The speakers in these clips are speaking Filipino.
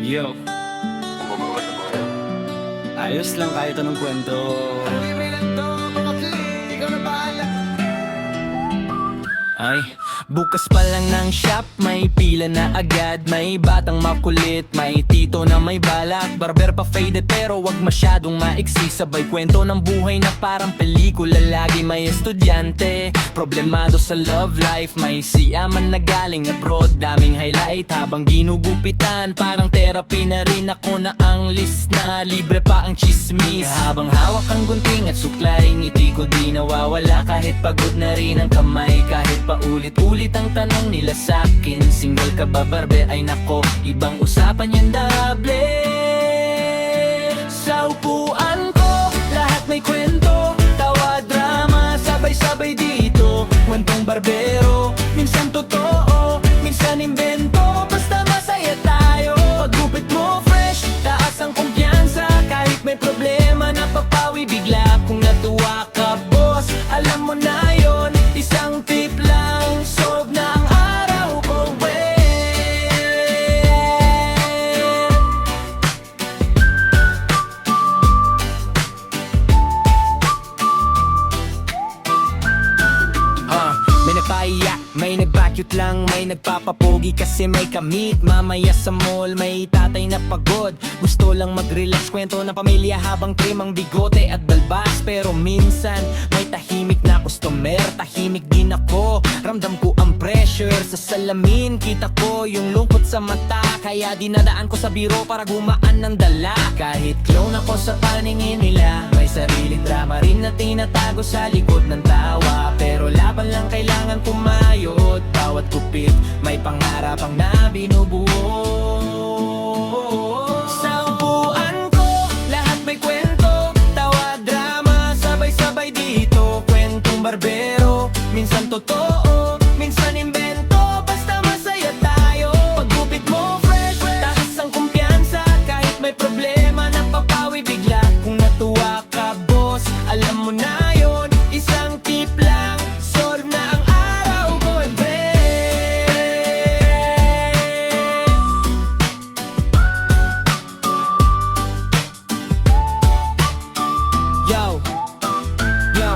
Yo, ayos lang kahit anong kwento. Ay, bukas pa lang ng shop, may pila na agad. May batang makulit, may tito na may balak. Barber pa faded pero wag masyadong maiksi. Sabay kwento ng buhay na parang pelikula. Lagi may estudyante, problemado sa love life. May siyaman na galing abroad, daming highlight habang ginugupitan. Parang therapy na rin ako na ang list na libre pa ang chismis. Habang hawak ang gunting at suklay, ngiti ko di nawawala. Kahit pagod na rin ang kamay, kahit paulit-ulit ang tanong nila sa'kin, single ka ba barbe? Ay nako, ibang usapan yan dable. Sa upuan ko, lahat may kwento, tawa, drama, sabay-sabay dito. Kwentong barbero, minsan totoo, minsan invento. Basta masaya tayo, paggupit mo fresh, taas ang kumpiyansa. Kahit may problema, napapawi bigla. Kung natuwa ka boss, alam mo na yon. Isang tip lang, solve na ang araw ko, may nagpaiyak, may nagbakyut lang, may nagpapapogi kasi may kamit. Mamaya sa mall, may tatay na pagod, gusto lang mag-relax, kwento ng pamilya habang trim ang bigote at balbas. Pero minsan, may tahimik na customer, tahimik din ako. Ramdam ko ang pressure sa salamin, kita ko yung lungkot sa mata. Kaya dinadaan ko sa biro para gumaan ng dala. Kahit clone ako sa paningin nila, may sariling drama rin na tinatago sa likod ng tawa. Pero laban lang kailangan kumayod, bawat kupit may pangarap ang nabinubuo. Sa upuan ko, lahat may kwento, tawa, drama, sabay-sabay dito. Kwentong barbero, minsan totoo, minsan invento. Basta masaya tayo, paggupit mo fresh, taas ang kumpiyansa. Kahit may problema, napapawi bigla. Kung natuwa ka boss, alam mo na yon. Isang tip lang, solve na ang araw ko, Yo, yo,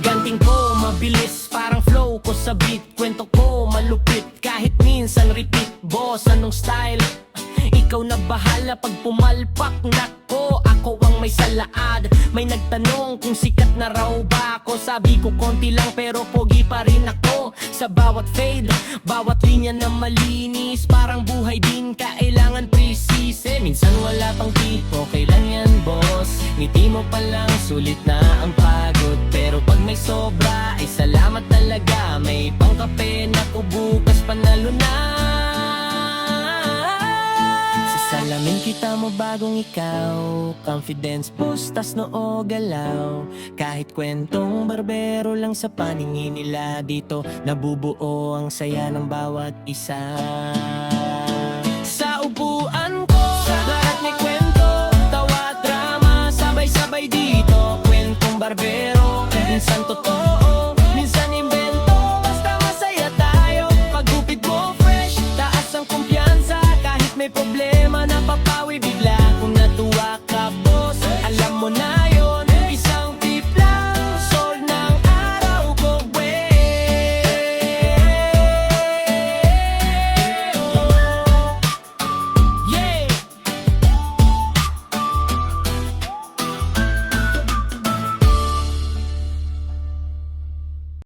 ganting ko mabilis, parang flow ko sa beat. Kwento ko malupit, kahit minsan repeat. Boss, anong style? Ikaw na bahala pag pumalpak. Nako, ako ang may salaad. May nagtanong kung sikat na raw ba ako. Sabi ko konti lang pero pogi pa rin ako. Sa bawat fade, bawat linya na malinis, parang buhay din kailangan presise. Minsan wala pang tipo, kailan yan boss? Ngiti mo pa lang, sulit na ang pagod. Pero pag may sobra, ay salamat talaga. May pangkape na ko bukas, panalo na. Salamin kita mo bagong ikaw, confidence boost, tas noo galaw. Kahit kwentong barbero lang sa paningin nila, dito nabubuo ang saya ng bawat isa.